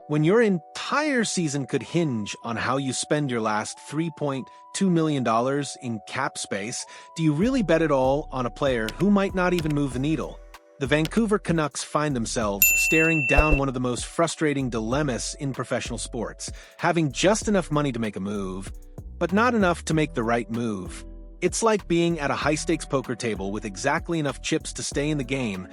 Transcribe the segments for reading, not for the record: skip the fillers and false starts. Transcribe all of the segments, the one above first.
When your entire season could hinge on how you spend your last $3.2 million in cap space, do you really bet it all on a player who might not even move the needle? The Vancouver Canucks find themselves staring down one of the most frustrating dilemmas in professional sports, having just enough money to make a move, but not enough to make the right move. It's like being at a high-stakes poker table with exactly enough chips to stay in the game,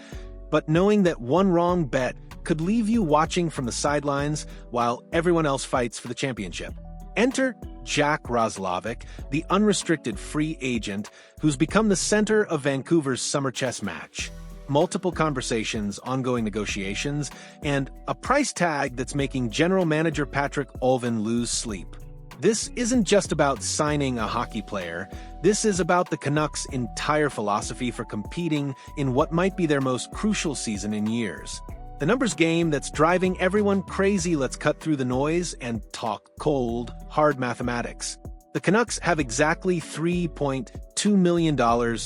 but knowing that one wrong bet could leave you watching from the sidelines while everyone else fights for the championship. Enter Jack Roslovic, the unrestricted free agent who's become the center of Vancouver's summer chess match. Multiple conversations, ongoing negotiations, and a price tag that's making general manager Patrick Allvin lose sleep. This isn't just about signing a hockey player. This is about the Canucks' entire philosophy for competing in what might be their most crucial season in years. The numbers game that's driving everyone crazy. Let's cut through the noise and talk cold, hard mathematics. The Canucks have exactly $3.2 million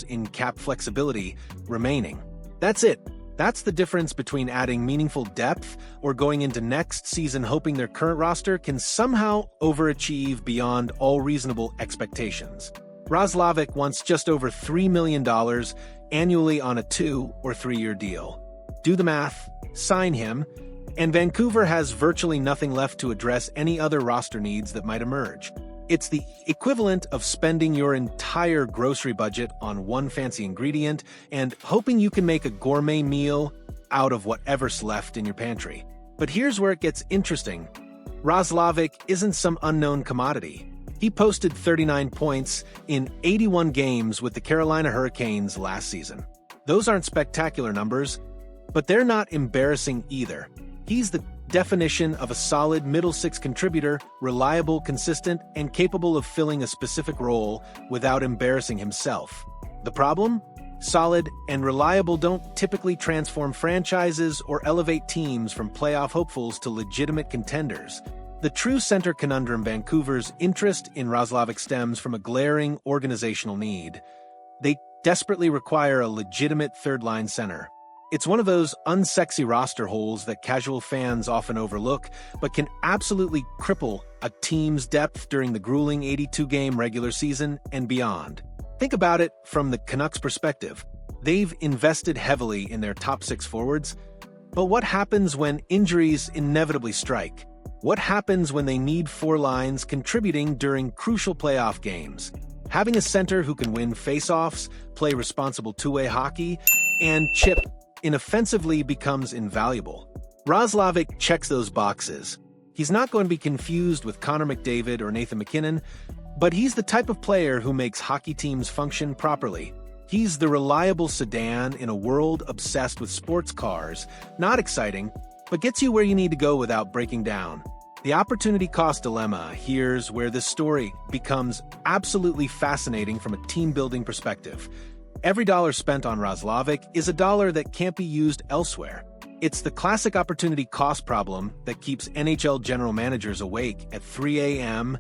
in cap flexibility remaining. That's it. That's the difference between adding meaningful depth or going into next season hoping their current roster can somehow overachieve beyond all reasonable expectations. Roslovic wants just over $3 million annually on a 2- or 3-year deal. Do the math, sign him, and Vancouver has virtually nothing left to address any other roster needs that might emerge. It's the equivalent of spending your entire grocery budget on one fancy ingredient and hoping you can make a gourmet meal out of whatever's left in your pantry. But here's where it gets interesting. Roslovic isn't some unknown commodity. He posted 39 points in 81 games with the Carolina Hurricanes last season. Those aren't spectacular numbers, but they're not embarrassing either. He's the definition of a solid middle-six contributor, reliable, consistent, and capable of filling a specific role without embarrassing himself. The problem? Solid and reliable don't typically transform franchises or elevate teams from playoff hopefuls to legitimate contenders. The true center conundrum: Vancouver's interest in Roslovic stems from a glaring organizational need. They desperately require a legitimate third-line center. It's one of those unsexy roster holes that casual fans often overlook, but can absolutely cripple a team's depth during the grueling 82-game regular season and beyond. Think about it from the Canucks' perspective. They've invested heavily in their top 6 forwards, but what happens when injuries inevitably strike? What happens when they need 4 lines contributing during crucial playoff games? Having a center who can win faceoffs, play responsible two-way hockey, and chip inoffensively becomes invaluable. Roslovic checks those boxes. He's not going to be confused with Connor McDavid or Nathan MacKinnon, but he's the type of player who makes hockey teams function properly. He's the reliable sedan in a world obsessed with sports cars, not exciting, but gets you where you need to go without breaking down. The opportunity cost dilemma: here's where this story becomes absolutely fascinating from a team-building perspective. Every dollar spent on Roslovic is a dollar that can't be used elsewhere. It's the classic opportunity cost problem that keeps NHL general managers awake at 3 a.m.,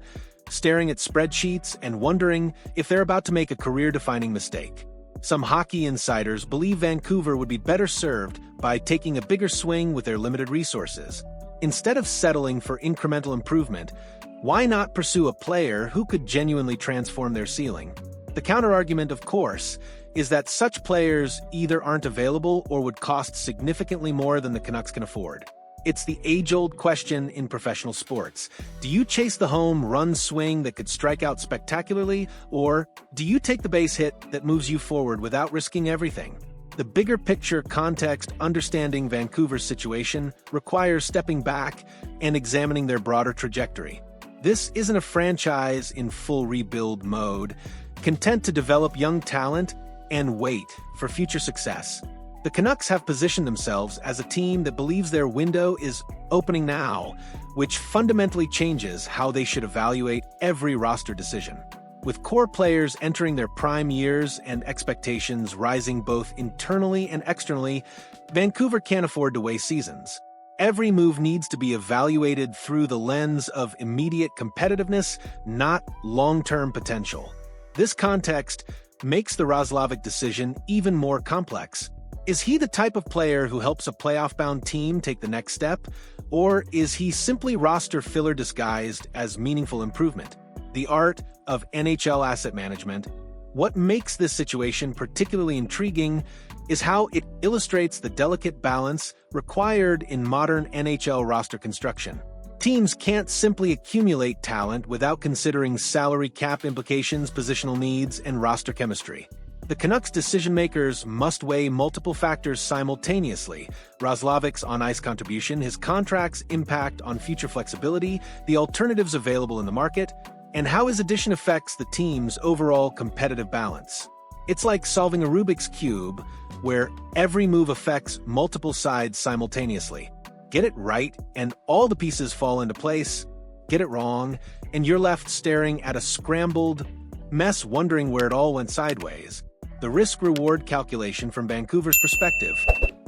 staring at spreadsheets and wondering if they're about to make a career-defining mistake. Some hockey insiders believe Vancouver would be better served by taking a bigger swing with their limited resources. Instead of settling for incremental improvement, why not pursue a player who could genuinely transform their ceiling? The counterargument, of course, is that such players either aren't available or would cost significantly more than the Canucks can afford. It's the age-old question in professional sports. Do you chase the home run swing that could strike out spectacularly, or do you take the base hit that moves you forward without risking everything? The bigger picture context understanding Vancouver's situation requires stepping back and examining their broader trajectory. This isn't a franchise in full rebuild mode, content to develop young talent and wait for future success. The Canucks have positioned themselves as a team that believes their window is opening now, which fundamentally changes how they should evaluate every roster decision. With core players entering their prime years and expectations rising both internally and externally, Vancouver can't afford to waste seasons. Every move needs to be evaluated through the lens of immediate competitiveness, not long-term potential. This context makes the Roslovic decision even more complex. Is he the type of player who helps a playoff-bound team take the next step, or is he simply roster filler disguised as meaningful improvement? The art of NHL asset management. What makes this situation particularly intriguing is how it illustrates the delicate balance required in modern NHL roster construction. Teams can't simply accumulate talent without considering salary cap implications, positional needs, and roster chemistry. The Canucks' decision-makers must weigh multiple factors simultaneously: Roslovic's on-ice contribution, his contract's impact on future flexibility, the alternatives available in the market, and how his addition affects the team's overall competitive balance. It's like solving a Rubik's Cube, where every move affects multiple sides simultaneously. Get it right, and all the pieces fall into place. Get it wrong, and you're left staring at a scrambled mess, wondering where it all went sideways. The risk-reward calculation from Vancouver's perspective.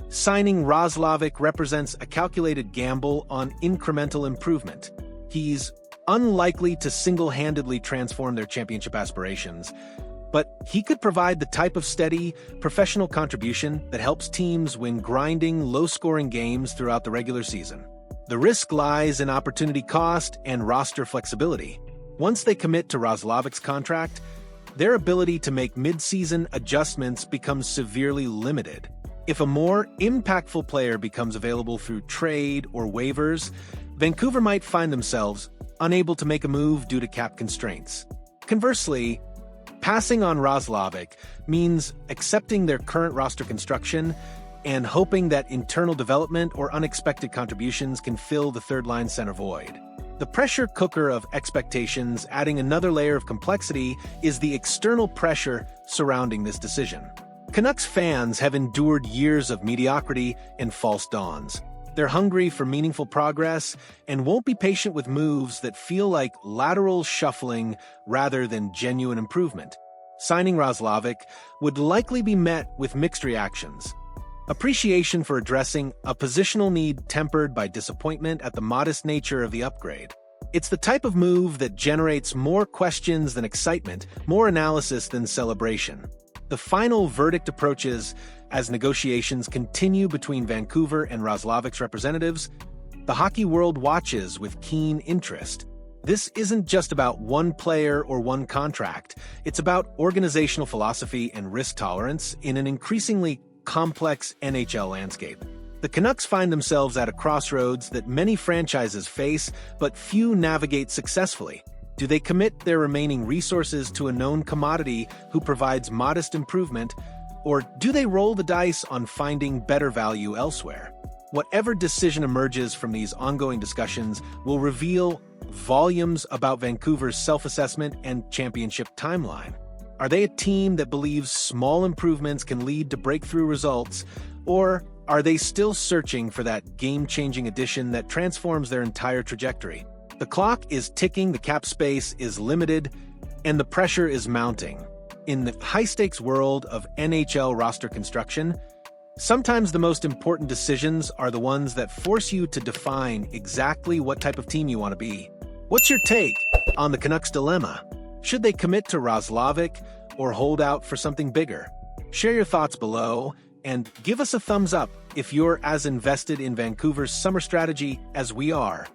Signing Roslovic represents a calculated gamble on incremental improvement. He's unlikely to single-handedly transform their championship aspirations, but he could provide the type of steady, professional contribution that helps teams win grinding, low-scoring games throughout the regular season. The risk lies in opportunity cost and roster flexibility. Once they commit to Roslovic's contract, their ability to make mid-season adjustments becomes severely limited. If a more impactful player becomes available through trade or waivers, Vancouver might find themselves unable to make a move due to cap constraints. Conversely, passing on Roslovic means accepting their current roster construction and hoping that internal development or unexpected contributions can fill the third-line center void. The pressure cooker of expectations, adding another layer of complexity, is the external pressure surrounding this decision. Canucks fans have endured years of mediocrity and false dawns. They're hungry for meaningful progress and won't be patient with moves that feel like lateral shuffling rather than genuine improvement. Signing Roslovic would likely be met with mixed reactions. Appreciation for addressing a positional need tempered by disappointment at the modest nature of the upgrade. It's the type of move that generates more questions than excitement, more analysis than celebration. The final verdict approaches as negotiations continue between Vancouver and Roslovic's representatives. The hockey world watches with keen interest. This isn't just about one player or one contract. It's about organizational philosophy and risk tolerance in an increasingly complex NHL landscape. The Canucks find themselves at a crossroads that many franchises face, but few navigate successfully. Do they commit their remaining resources to a known commodity who provides modest improvement, or do they roll the dice on finding better value elsewhere? Whatever decision emerges from these ongoing discussions will reveal volumes about Vancouver's self-assessment and championship timeline. Are they a team that believes small improvements can lead to breakthrough results, or are they still searching for that game-changing addition that transforms their entire trajectory? The clock is ticking, the cap space is limited, and the pressure is mounting. In the high-stakes world of NHL roster construction, sometimes the most important decisions are the ones that force you to define exactly what type of team you want to be. What's your take on the Canucks' dilemma? Should they commit to Roslovic or hold out for something bigger? Share your thoughts below and give us a thumbs up if you're as invested in Vancouver's summer strategy as we are.